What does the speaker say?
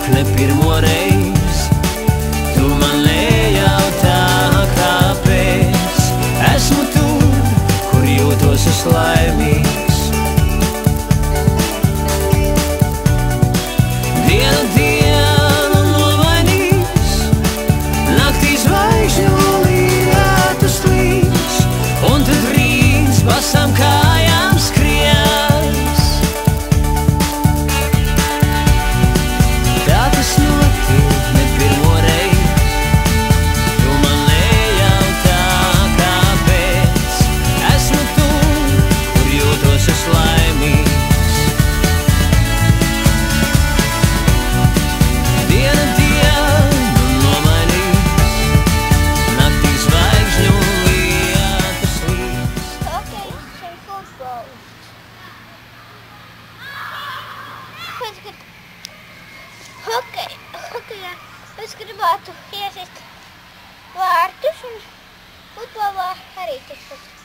notiek ne pirmo reizi. Tu man nejautā, kāpēc esmu tur, kur jūtos es laimīgs. Diena dienu nomainīs, naktī zvaigžņu lietus līs, un tad rīts basām kājām skries. Tā tas notiek ne pirmo reizi. Tu man nejautā, kāpēc esmu tur, kur jūtos es laimīgs. Diena dienu nomainīs, naktī zvaigžņu lietus līs. Hokejs un futbols. Hokejā es gribētu iesist vārtus un futbolā arī tikpat.